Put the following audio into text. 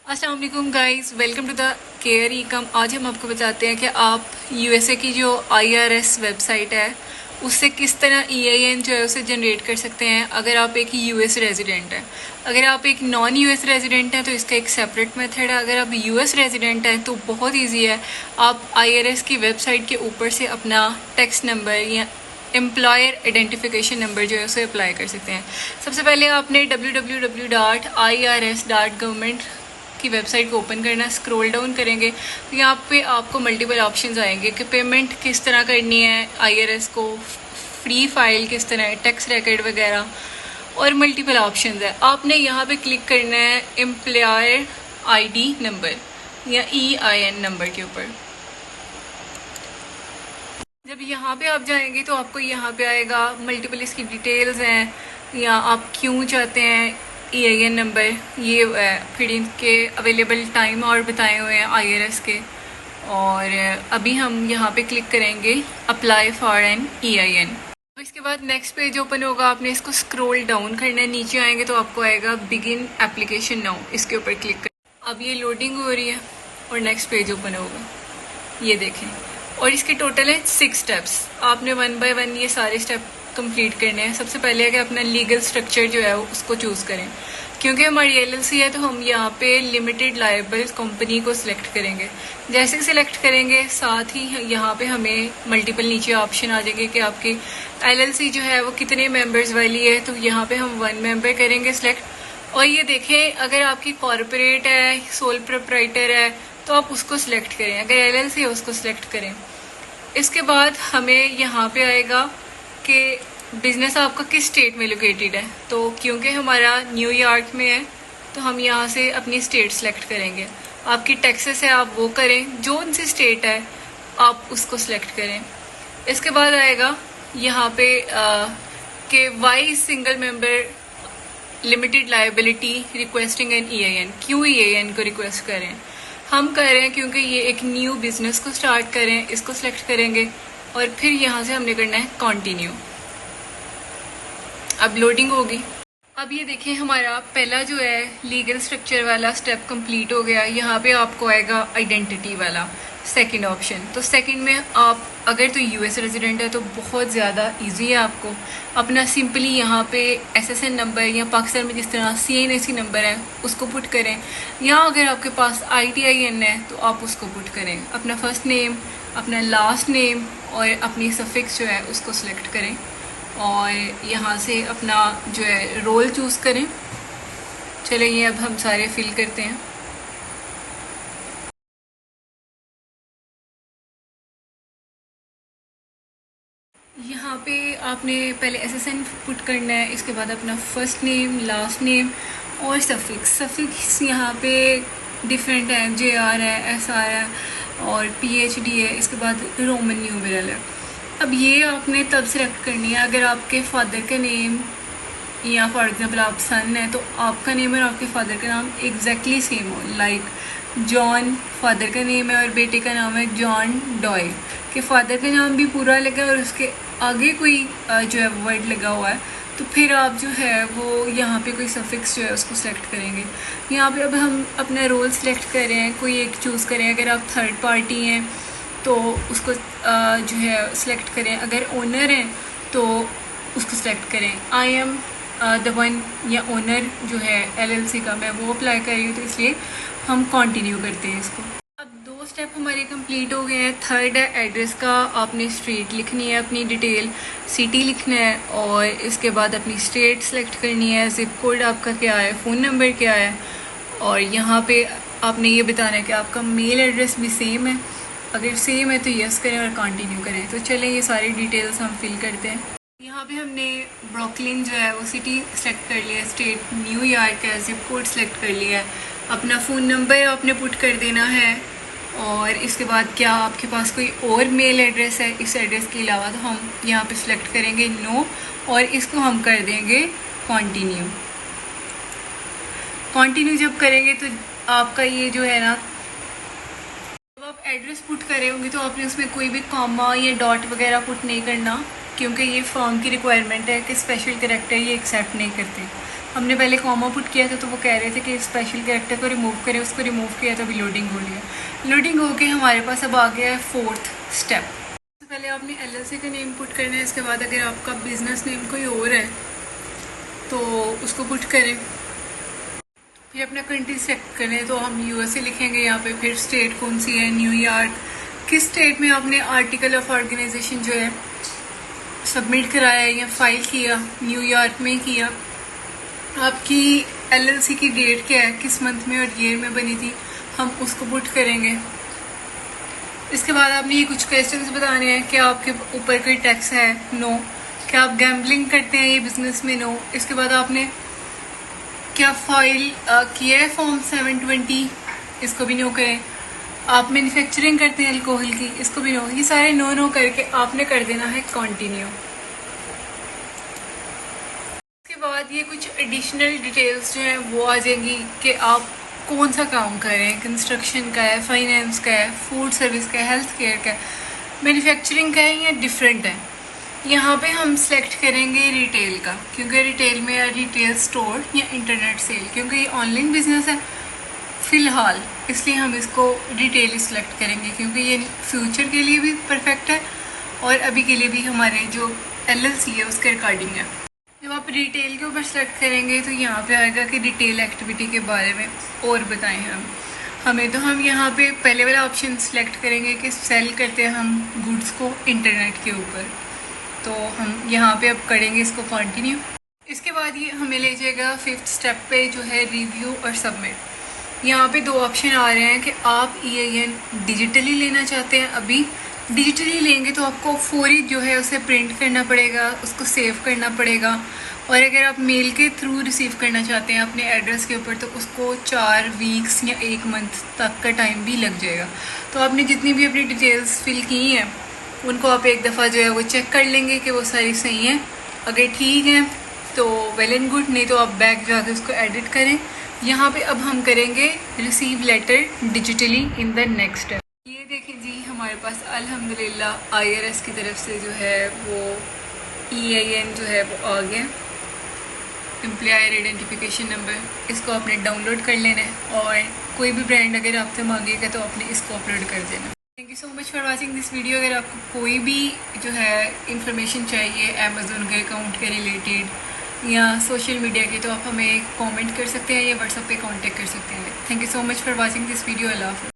अस्सलाम वालेकुम guys, welcome to the care E com. आज हम आपको बताते हैं कि आप यूएसए की जो आईआरएस वेबसाइट है उससे किस तरह ईआईएन जो है उसे जनरेट कर सकते हैं अगर आप एक यूएस रेजिडेंट हैं। अगर आप एक नॉन यूएस रेजिडेंट हैं तो इसका एक सेपरेट मेथड है। अगर आप यूएस रेजिडेंट हैं तो बहुत ईजी है। आप आईआरएस की वेबसाइट के ऊपर से अपना टैक्स नंबर या एम्प्लॉयर आइडेंटिफिकेशन नंबर जो है उसे अप्लाई कर सकते हैं। सबसे पहले आपने www.irs.government की वेबसाइट को ओपन करना, स्क्रॉल डाउन करेंगे तो यहाँ पे आपको मल्टीपल ऑप्शंस आएंगे कि पेमेंट किस तरह करनी है, आईआरएस को फ्री फाइल किस तरह है, टैक्स रिकॉर्ड वगैरह और मल्टीपल ऑप्शंस है। आपने यहाँ पे क्लिक करना है एम्प्लॉयर आईडी नंबर या ईआईएन नंबर के ऊपर। जब यहाँ पे आप जाएंगे तो आपको यहाँ पे आएगा मल्टीपल इसकी डिटेल्स हैं या आप क्यों चाहते हैं ईआईएन नंबर, ये फिर इनके अवेलेबल टाइम और बताए हुए हैं आईआरएस के। और अभी हम यहाँ पे क्लिक करेंगे अप्लाई फॉर एन ईआईएन। तो इसके बाद नेक्स्ट पेज ओपन होगा, आपने इसको स्क्रॉल डाउन करना है, नीचे आएंगे तो आपको आएगा बिगिन एप्लीकेशन नाउ, इसके ऊपर क्लिक कर। अब ये लोडिंग हो रही है और नेक्स्ट पेज ओपन होगा, ये देखें। और इसके टोटल है 6 स्टेप्स। आपने 1 बाय 1 ये सारे स्टेप कंप्लीट करने हैं। सबसे पहले है कि अपना लीगल स्ट्रक्चर जो है उसको चूज करें। क्योंकि हमारी एलएलसी है तो हम यहाँ पे लिमिटेड लायबल कंपनी को सिलेक्ट करेंगे। जैसे सिलेक्ट करेंगे साथ ही यहाँ पे हमें मल्टीपल नीचे ऑप्शन आ जाएंगे कि आपकी एलएलसी जो है वो कितने मेंबर्स वाली है। तो यहाँ पे हम 1 मेंबर करेंगे सिलेक्ट। और ये देखें, अगर आपकी कॉरपोरेट है, सोल प्रोप्राइटर है तो आप उसको सिलेक्ट करें, अगर एलएलसी है उसको सिलेक्ट करें। इसके बाद हमें यहाँ पे आएगा कि बिजनेस आपका किस स्टेट में लोकेटेड है। तो क्योंकि हमारा न्यूयॉर्क में है तो हम यहाँ से अपनी स्टेट सेलेक्ट करेंगे। आपकी टैक्सेस है आप वो करें, जो उनसे स्टेट है आप उसको सिलेक्ट करें। इसके बाद आएगा यहाँ पे कि why single member limited liability requesting an EIN, क्यों ईआईएन को रिक्वेस्ट करें। हम कर रहे हैं क्योंकि ये एक न्यू बिजनेस को स्टार्ट करें, इसको सिलेक्ट करेंगे और फिर यहाँ से हमने करना है कंटिन्यू। अब लोडिंग होगी। अब ये देखिए हमारा पहला जो है लीगल स्ट्रक्चर वाला स्टेप कंप्लीट हो गया। यहाँ पे आपको आएगा आइडेंटिटी वाला सेकंड ऑप्शन। तो सेकंड में आप अगर तो यूएस रेजिडेंट है तो बहुत ज़्यादा इजी है, आपको अपना सिंपली यहाँ पे एसएसएन नंबर या पाकिस्तान में जिस तरह सीएनएसी नंबर है उसको पुट करें, या अगर आपके पास आईटीआईएन है तो आप उसको पुट करें। अपना फर्स्ट नेम, अपना लास्ट नेम और अपनी सफिक्स जो है उसको सिलेक्ट करें और यहाँ से अपना जो है रोल चूज़ करें। चलिए ये अब हम सारे फिल करते हैं। यहाँ पे आपने पहले एसएसएन पुट करना है, इसके बाद अपना फर्स्ट नेम, लास्ट नेम और सफिक्स यहाँ पे डिफरेंट है, जेआर है, एसआर है और पीएचडी है। इसके बाद रोमन न्यूमेरल है। अब ये आपने तब सेलेक्ट करनी है अगर आपके फादर का नेम या फॉर एग्जांपल आप सन है तो आपका नेम और आपके फादर का नाम एग्जैक्टली सेम हो। लाइक जॉन फादर का नेम है और बेटे का नाम है जॉन डॉय, कि फादर का नाम भी पूरा लगा और उसके आगे कोई जो है वर्ड लगा हुआ है तो फिर आप जो है वो यहाँ पे कोई सफिक्स जो है उसको सेलेक्ट करेंगे। यहाँ पे अब हम अपना रोल सेलेक्ट कर रहे हैं, कोई एक चूज़ करें। अगर आप थर्ड पार्टी हैं तो उसको जो है सिलेक्ट करें, अगर ओनर हैं तो उसको सिलेक्ट करें। आई एम द वन या ओनर जो है एलएलसी का मैं वो अप्लाई कर रही हूँ तो इसलिए हम कंटिन्यू करते हैं इसको। अब 2 स्टेप हमारे कंप्लीट हो गए हैं। थर्ड है एड्रेस का, आपने स्ट्रीट लिखनी है, अपनी डिटेल सिटी लिखना है और इसके बाद अपनी स्टेट सेलेक्ट करनी है, जिप कोड आपका क्या है, फ़ोन नंबर क्या है और यहाँ पे आपने ये बताना है कि आपका मेल एड्रेस भी सेम है। अगर सेम है तो यस करें और कंटिन्यू करें। तो चलें ये सारी डिटेल्स हम फिल करते हैं। यहाँ पे हमने ब्रुकलिन जो है वो सिटी सेलेक्ट कर लिया है, स्टेट न्यूयॉर्क है, जिप कोड सेलेक्ट कर लिया है, अपना फ़ोन नंबर आपने पुट कर देना है और इसके बाद क्या आपके पास कोई और मेल एड्रेस है इस एड्रेस के अलावा तो हम यहाँ पे सिलेक्ट करेंगे नो और इसको हम कर देंगे कंटिन्यू। कंटिन्यू जब करेंगे तो आपका ये जो है ना, आप एड्रेस पुट करे होंगे तो आपने उसमें कोई भी कॉमा या डॉट वगैरह पुट नहीं करना क्योंकि ये फॉर्म की रिक्वायरमेंट है कि स्पेशल कैरेक्टर ये एक्सेप्ट नहीं करते। हमने पहले कॉमा पुट किया था तो वो कह रहे थे कि स्पेशल कैरेक्टर को रिमूव करें, उसको रिमूव किया तो अभी लोडिंग हो गया। लोडिंग हो के हमारे पास अब आ गया है 4th स्टेप। तो पहले आपने LLC का नेम पुट करना है, इसके बाद अगर आपका बिजनेस नेम कोई और है तो उसको पुट करें। फिर अपना कंट्री सेलेक्ट करें, तो हम USA लिखेंगे यहाँ पे। फिर स्टेट कौन सी है, न्यूयॉर्क। किस स्टेट में आपने आर्टिकल ऑफ ऑर्गेनाइजेशन जो है सबमिट कराया है या फाइल किया, न्यूयॉर्क में किया। आपकी LLC की डेट क्या है, किस मंथ में और ईयर में बनी थी, हम उसको पुट करेंगे। इसके बाद आपने ये कुछ क्वेश्चंस बताने हैं कि आपके ऊपर कोई टैक्स है, नो। क्या आप गैम्बलिंग करते हैं ये बिजनेस में, नो। इसके बाद आपने क्या फाइल किया है फॉर्म 720, इसको भी नो करें। आप मैन्युफैक्चरिंग करते हैं अल्कोहल की, इसको भी नो। ये सारे नो नो करके आपने कर देना है कंटिन्यू। इसके बाद ये कुछ एडिशनल डिटेल्स जो हैं वो आ जाएंगी कि आप कौन सा काम कर रहे हैं, कंस्ट्रक्शन का है, फाइनेंस का है, फूड सर्विस का है, हेल्थ केयर का है, मैन्युफैक्चरिंग का है या डिफरेंट है। यहाँ पे हम सेलेक्ट करेंगे रिटेल का, क्योंकि रिटेल में या रिटेल स्टोर या इंटरनेट सेल, क्योंकि ये ऑनलाइन बिजनेस है फ़िलहाल, इसलिए हम इसको रिटेल ही सिलेक्ट करेंगे, क्योंकि ये फ्यूचर के लिए भी परफेक्ट है और अभी के लिए भी हमारे जो LLC है उसके रिकॉर्डिंग है। जब आप रिटेल के ऊपर सेलेक्ट करेंगे तो यहाँ पे आएगा कि रिटेल एक्टिविटी के बारे में और बताएं हमें। तो हम यहाँ पे पहले वाला ऑप्शन सेलेक्ट करेंगे कि सेल करते हैं हम गुड्स को इंटरनेट के ऊपर। तो हम यहाँ पे अब करेंगे इसको कंटिन्यू। इसके बाद ये हमें ले जाएगा 5th स्टेप पे, जो है रिव्यू और सबमिट। यहाँ पे 2 ऑप्शन आ रहे हैं कि आप EIN डिजिटली लेना चाहते हैं। अभी डिजिटली लेंगे तो आपको फौरी जो है उसे प्रिंट करना पड़ेगा, उसको सेव करना पड़ेगा। और अगर आप मेल के थ्रू रिसीव करना चाहते हैं अपने एड्रेस के ऊपर तो उसको 4 वीक्स या 1 मंथ तक का टाइम भी लग जाएगा। तो आपने जितनी भी अपनी डिटेल्स फिल की हैं उनको आप एक दफ़ा जो है वो चेक कर लेंगे कि वो सारी सही हैं। अगर ठीक है तो वेल एंड गुड, नहीं तो आप बैक जाके उसको एडिट करें। यहाँ पे अब हम करेंगे receive letter digitally in the next step. ये देखें जी, हमारे पास अल्हम्दुलिल्लाह IRS की तरफ से जो है वो EIN जो है वो आ गया, एम्प्लॉयर आइडेंटिफिकेशन नंबर। इसको आपने डाउनलोड कर लेना है और कोई भी ब्रांड अगर आपसे मांगेगा तो आपने इसको अपलोड कर देना। Thank you so much for watching this video. अगर आपको कोई भी जो है इंफॉर्मेशन चाहिए अमेज़ोन के अकाउंट के रिलेटेड या सोशल मीडिया की, तो आप हमें कमेंट कर सकते हैं या व्हाट्सएप पे कांटेक्ट कर सकते हैं। Thank you so much for watching this video. अल्लाह हाफ़िज़।